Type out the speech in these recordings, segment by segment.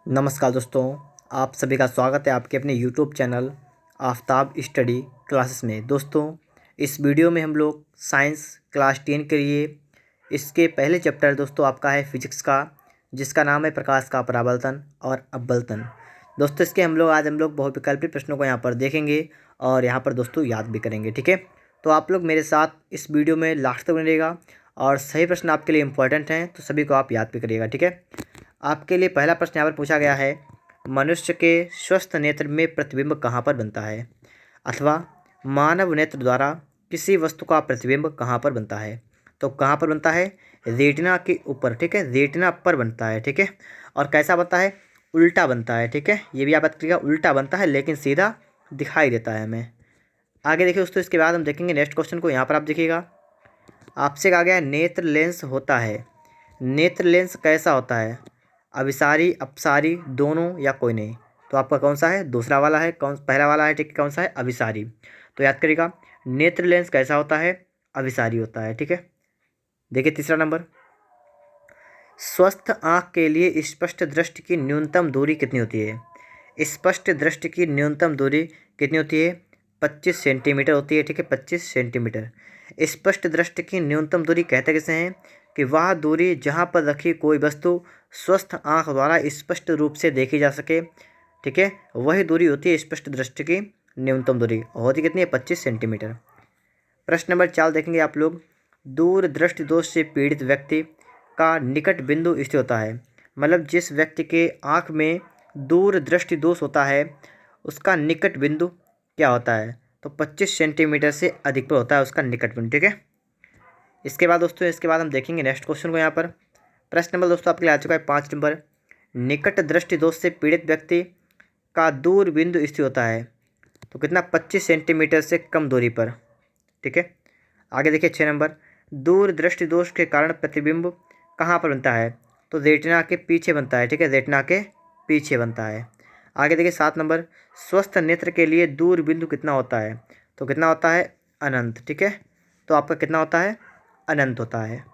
नमस्कार दोस्तों, आप सभी का स्वागत है आपके अपने YouTube channel Aftab study classes में। दोस्तों, इस वीडियो में हम लोग साइंस क्लास 10 के लिए इसके पहले चैप्टर दोस्तों आपका है फिजिक्स का, जिसका नाम है प्रकाश का परावर्तन और अपवर्तन। दोस्तों, इसके आज हम लोग बहुविकल्पी प्रश्नों को यहाँ पर देखेंगे और यहाँ पर दोस्तों याद भी करेंगे। ठीक है, तो आप लोग मेरे साथ इस वीडियो में लास्ट तक बनिएगा और सही प्रश्न आपके लिए इंपॉर्टेंट हैं, तो सभी को आप याद भी करिएगा। ठीक है, आपके लिए पहला प्रश्न यहाँ पर पूछा गया है, मनुष्य के स्वस्थ नेत्र में प्रतिबिंब कहाँ पर बनता है, अथवा मानव नेत्र द्वारा किसी वस्तु का प्रतिबिंब कहाँ पर बनता है। तो कहाँ पर बनता है? रेटिना के ऊपर। ठीक है, रेटिना पर बनता है। ठीक है, और कैसा बनता है? उल्टा बनता है। ठीक है, ये भी आप बात करिएगा, उल्टा बनता है लेकिन सीधा दिखाई देता है हमें। आगे देखिए दोस्तों, इसके बाद हम देखेंगे नेक्स्ट क्वेश्चन को। यहाँ पर आप देखिएगा, आपसे कहा गया है नेत्र लेंस होता है। नेत्र लेंस कैसा होता है? अभिसारी, अपसारी, दोनों या कोई नहीं? तो आपका कौन सा है? दूसरा वाला है। पहला वाला है? ठीक है, कौन सा है? अभिसारी। तो याद करिएगा, नेत्र लेंस कैसा होता है? अभिसारी होता है। ठीक है, देखिए तीसरा नंबर, स्वस्थ आँख के लिए स्पष्ट दृष्टि की न्यूनतम दूरी कितनी होती है? स्पष्ट दृष्टि की न्यूनतम दूरी कितनी होती है? 25 सेंटीमीटर होती है। ठीक है, 25 सेंटीमीटर। स्पष्ट दृष्टि की न्यूनतम दूरी कहते किसे हैं? कि वह दूरी जहाँ पर रखी कोई वस्तु स्वस्थ आँख द्वारा स्पष्ट रूप से देखी जा सके। ठीक है, वही दूरी होती है स्पष्ट दृष्टि की न्यूनतम दूरी। होती कितनी है? 25 सेंटीमीटर। प्रश्न नंबर 4 देखेंगे आप लोग, दूर दृष्टि दोष से पीड़ित व्यक्ति का निकट बिंदु स्थित होता है। मतलब जिस व्यक्ति के आँख में दूर दृष्टि दोष होता है उसका निकट बिंदु क्या होता है? तो 25 सेंटीमीटर से अधिक पर होता है उसका निकट बिंदु। ठीक है, इसके बाद हम देखेंगे नेक्स्ट क्वेश्चन को। यहाँ पर प्रश्न नंबर दोस्तों आपके लिए आ चुका है 5 नंबर, निकट दृष्टि दोष से पीड़ित व्यक्ति का दूर बिंदु स्थित होता है। तो कितना? 25 सेंटीमीटर से कम दूरी पर। ठीक है, आगे देखिए 6 नंबर, दूर दृष्टि दोष के कारण प्रतिबिंब कहाँ पर बनता है? तो रेटिना के पीछे बनता है। ठीक है, रेटिना के पीछे बनता है। आगे देखिए 7 नंबर, स्वस्थ नेत्र के लिए दूर बिंदु कितना होता है? तो कितना होता है? अनंत। ठीक है, तो आपका कितना होता है? अनंत होता है।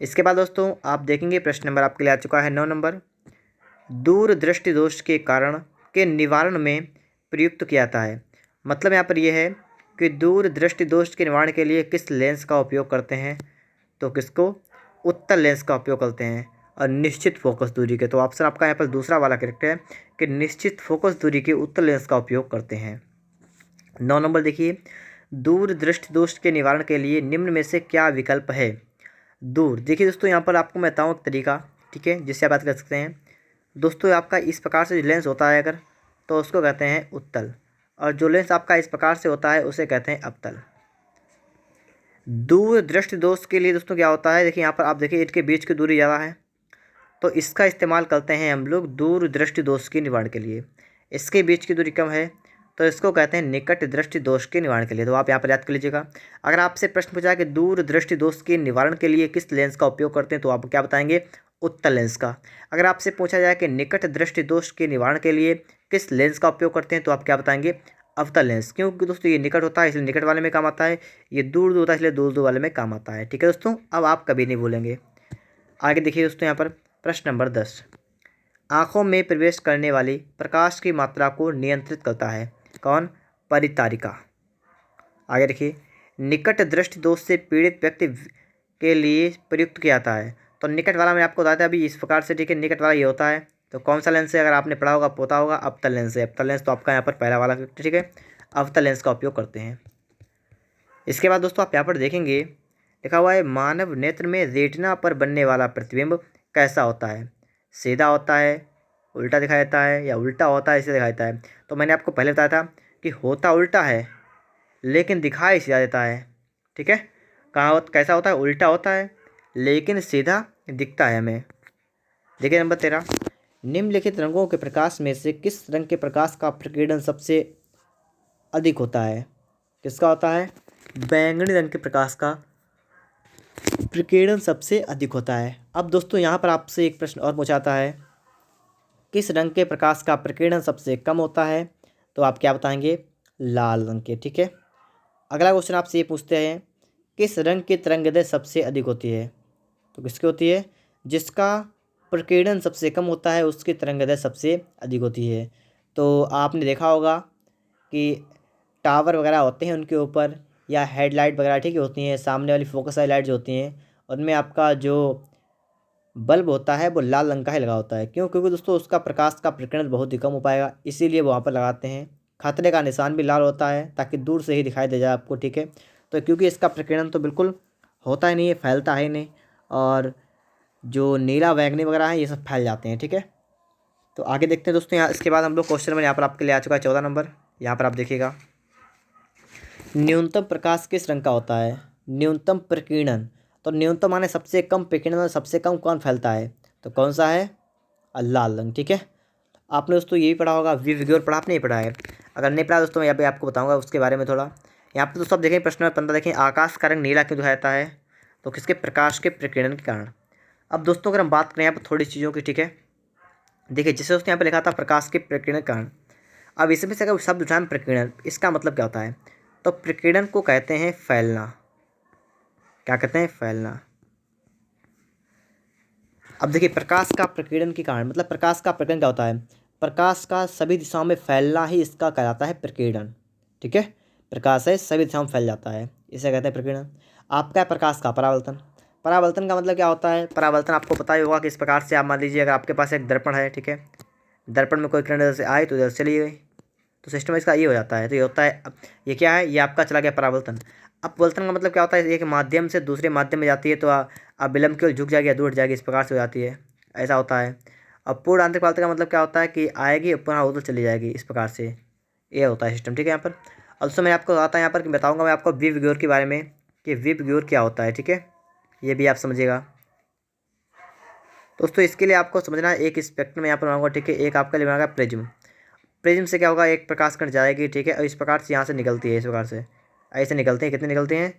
इसके बाद दोस्तों आप देखेंगे प्रश्न नंबर आपके लिए आ चुका है 9 नंबर, दूर दृष्टि दोष के कारण के निवारण में प्रयुक्त किया जाता है। मतलब यहाँ पर यह है कि दूर दृष्टि दोष के निवारण के लिए किस लेंस का उपयोग करते हैं? तो किसको? उत्तल लेंस का उपयोग करते हैं और निश्चित फोकस दूरी के। तो ऑप्शन आपका यहाँ पर दूसरा वाला करेक्ट है कि निश्चित फोकस दूरी के उत्तल लेंस का उपयोग करते हैं। 9 नंबर देखिए, दूर दृष्टि दोष के निवारण के लिए निम्न में से क्या विकल्प है? दूर, देखिए दोस्तों यहाँ पर आपको मैं बताऊँ एक तरीका, ठीक है, जिससे आप बात कर सकते हैं। दोस्तों आपका इस प्रकार से जो लेंस होता है अगर, तो उसको कहते हैं उत्तल, और जो लेंस आपका इस प्रकार से होता है उसे कहते हैं अवतल। दूर दृष्टि दोष के लिए दोस्तों क्या होता है? देखिए यहाँ पर आप देखिए इनके बीच की दूरी ज़्यादा है, तो इसका इस्तेमाल करते हैं हम लोग दूर दृष्टि दोष के निवारण के लिए। इसके बीच की दूरी कम है तो इसको कहते हैं निकट दृष्टि दोष के निवारण के लिए। तो आप यहाँ पर याद कर लीजिएगा, अगर आपसे प्रश्न पूछा है कि दूर दृष्टि दोष के निवारण के लिए किस लेंस का उपयोग करते हैं, तो आप क्या बताएंगे? उत्तल लेंस का। अगर आपसे पूछा जाए कि निकट दृष्टि दोष के निवारण के लिए किस लेंस का उपयोग करते हैं, तो आप क्या बताएंगे? अवतल लेंस। क्योंकि दोस्तों ये निकट होता है इसलिए निकट वाले में काम आता है, ये दूर दूर होता है इसलिए दूर दूर वाले में काम आता है। ठीक है दोस्तों, अब आप कभी नहीं भूलेंगे। आगे देखिए दोस्तों यहाँ पर प्रश्न नंबर 10, आँखों में प्रवेश करने वाली प्रकाश की मात्रा को नियंत्रित करता है कौन? परितारिका। आगे देखिए, निकट दृष्टि दोष से पीड़ित व्यक्ति के लिए प्रयुक्त किया जाता है। तो निकट वाला मैं आपको बताया था अभी इस प्रकार से। ठीक है, निकट वाला ये होता है, तो कौन सा लेंस है? अगर आपने पढ़ा होगा पता होगा, अवतल लेंस है। अवतल लेंस तो आपका यहाँ पर पहला वाला। ठीक है, अवतल लेंस का उपयोग करते हैं। इसके बाद दोस्तों आप यहाँ पर देखेंगे लिखा हुआ है, मानव नेत्र में रेटिना पर बनने वाला प्रतिबिंब कैसा होता है? सीधा होता है, उल्टा दिखाई देता है, या उल्टा होता है, इसे दिखाई देता है? तो मैंने आपको पहले बताया था कि होता उल्टा है लेकिन दिखाई सीधा देता है। ठीक है, कैसा होता है? उल्टा होता है लेकिन सीधा दिखता है हमें। देखिए नंबर 13, निम्नलिखित रंगों के प्रकाश में से किस रंग के प्रकाश का प्रकीर्णन सबसे अधिक होता है? किसका होता है? बैंगनी रंग के प्रकाश का प्रकीर्णन सबसे अधिक होता है। अब दोस्तों यहाँ पर आपसे एक प्रश्न और पूछाता है, किस रंग के प्रकाश का प्रकीर्णन सबसे कम होता है? तो आप क्या बताएंगे? लाल रंग के। ठीक है, अगला क्वेश्चन आपसे ये पूछते हैं, किस रंग की तरंगदैर्घ्य सबसे अधिक होती है? तो किसकी होती है? जिसका प्रकीर्णन सबसे कम होता है उसकी तरंगदैर्घ्य सबसे अधिक होती है। तो आपने देखा होगा कि टावर वगैरह होते हैं उनके ऊपर, या हेडलाइट वगैरह ठीक है होती हैं, सामने वाली फोकस वाली लाइट जो होती हैं उनमें आपका जो बल्ब होता है वो लाल रंग का ही लगा होता है। क्यों? क्योंकि दोस्तों उसका प्रकाश का प्रकीर्णन बहुत ही कम हो पाएगा, इसीलिए वहाँ पर लगाते हैं। खतरे का निशान भी लाल होता है ताकि दूर से ही दिखाई दे जाए आपको, ठीक है। तो क्योंकि इसका प्रकीर्णन तो बिल्कुल होता ही नहीं है, फैलता है नहीं, और जो नीला बैंगनी वगैरह है ये सब फैल जाते हैं, ठीक है। तो आगे देखते हैं दोस्तों। यहाँ इसके बाद हम लोग क्वेश्चन में यहाँ पर आपके लिए आ चुका है 14 नंबर। यहाँ पर आप देखिएगा, न्यूनतम प्रकाश किस रंग का होता है? न्यूनतम प्रकीर्णन, तो न्यूनतम माने सबसे कम प्रकीर्णन, और सबसे कम कौन फैलता है, तो कौन सा है? लाल रंग, ठीक है। आपने दोस्तों ये भी पढ़ा होगा, विवग्योर पढ़ा, आपने नहीं पढ़ा है? अगर नहीं पढ़ा दोस्तों मैं यहाँ पे आपको बताऊंगा उसके बारे में थोड़ा। यहाँ पे दोस्तों आप देखें प्रश्न नंबर 15 देखें, आकाश का रंग नीला क्यों दिखाता है? तो किसके? प्रकाश के प्रकीर्णन के कारण। अब दोस्तों अगर हम बात करें यहाँ पर थोड़ी चीज़ों की, ठीक है, देखिए जिससे दोस्तों यहाँ पे लिखा था प्रकाश के प्रकीर्णन के कारण। अब इसमें से अगर शब्द उठाएं प्रकीर्णन, इसका मतलब क्या होता है? तो प्रकीर्णन को कहते हैं फैलना। क्या कहते हैं? फैलना। अब देखिए प्रकाश का प्रकीर्णन के कारण, मतलब प्रकाश का प्रकीर्णन क्या होता है? प्रकाश का सभी दिशाओं में फैलना ही इसका कहलाता है प्रकीर्णन, ठीक है। प्रकाश है सभी दिशाओं में फैल जाता है, इसे कहते हैं प्रकीर्णन। आपका है प्रकाश का परावर्तन। परावर्तन का मतलब क्या होता है? परावर्तन आपको पता ही होगा कि इस प्रकार से, आप मान लीजिए अगर आपके पास एक दर्पण है, ठीक है, दर्पण में कोई किरण इधर से आए तो इधर चली गई, तो सिस्टम इसका ये हो जाता है। तो ये होता है, ये क्या है? ये आपका चला गया परावर्तन। अपवर्तन का मतलब क्या होता है? एक माध्यम से दूसरे माध्यम में जाती है तो अब विलंब की ओर झुक जाएगी या दूर हट जाएगी, इस प्रकार से हो जाती है, ऐसा होता है। अब पूर्ण आंतरिक परावर्तन का मतलब क्या होता है? कि आएगी और पुनः उधर चली जाएगी, इस प्रकार से ये होता है सिस्टम, ठीक है। यहाँ पर also मैं आपको बताता हूँ यहाँ पर कि बताऊँगा मैं आपको विवग्योर के बारे में कि विवग्योर क्या होता है, ठीक है, ये भी आप समझिएगा दोस्तों। इसके लिए आपको समझना है, एक स्पेक्ट्रम में यहाँ पर बनाऊंगा, ठीक है, एक आपका लिए बनाऊंगा प्रिज्म। प्रिज्म से क्या होगा? एक प्रकाश कण जाएगी, ठीक है, और इस प्रकार से यहाँ से निकलती है, इस प्रकार से ऐसे निकलते हैं। कितने निकलते हैं?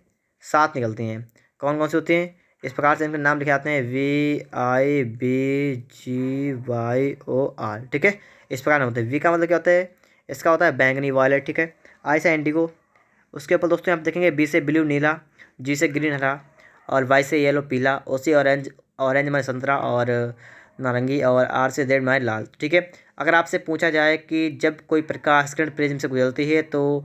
7 निकलती हैं। कौन कौन सी होती हैं? इस प्रकार से इनके नाम लिखे आते हैं, VIBGYOR, ठीक है, इस प्रकार होते हैं। V का मतलब क्या होता है? इसका होता है बैंगनी वायलेट, ठीक है। I से इंडिगो। उसके ऊपर दोस्तों आप देखेंगे B से ब्लू नीला, G से ग्रीन हरा, और Y से येलो पीला, O से ऑरेंज, ऑरेंज माने संतरा और नारंगी, और R से रेड माने लाल, ठीक है। अगर आपसे पूछा जाए कि जब कोई प्रकाश किरण प्रिज्म से गुजरती है तो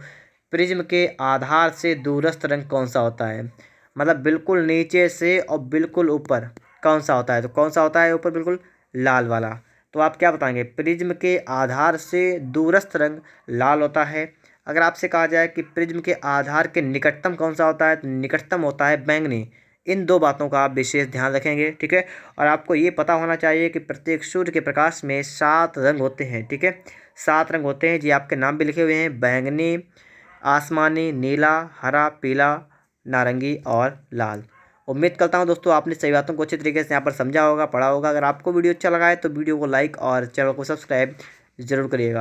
प्रिज्म के आधार से दूरस्थ रंग कौन सा होता है? मतलब बिल्कुल नीचे से और बिल्कुल ऊपर कौन सा होता है? तो कौन सा होता है ऊपर? बिल्कुल लाल वाला। तो आप क्या बताएंगे? प्रिज्म के आधार से दूरस्थ रंग लाल होता है। अगर आपसे कहा जाए कि प्रिज्म के आधार के निकटतम कौन सा होता है, तो निकटतम होता है बैंगनी। इन दो बातों का आप विशेष ध्यान रखेंगे, ठीक है। और आपको ये पता होना चाहिए कि प्रत्येक सूर्य के प्रकाश में 7 रंग होते हैं, ठीक है, 7 रंग होते हैं, जी आपके नाम भी लिखे हुए हैं, बैंगनी, आसमानी, नीला, हरा, पीला, नारंगी और लाल। उम्मीद करता हूँ दोस्तों आपने सही बातों को अच्छे तरीके से यहाँ पर समझा होगा, पढ़ा होगा। अगर आपको वीडियो अच्छा लगा है तो वीडियो को लाइक और चैनल को सब्सक्राइब जरूर करिएगा।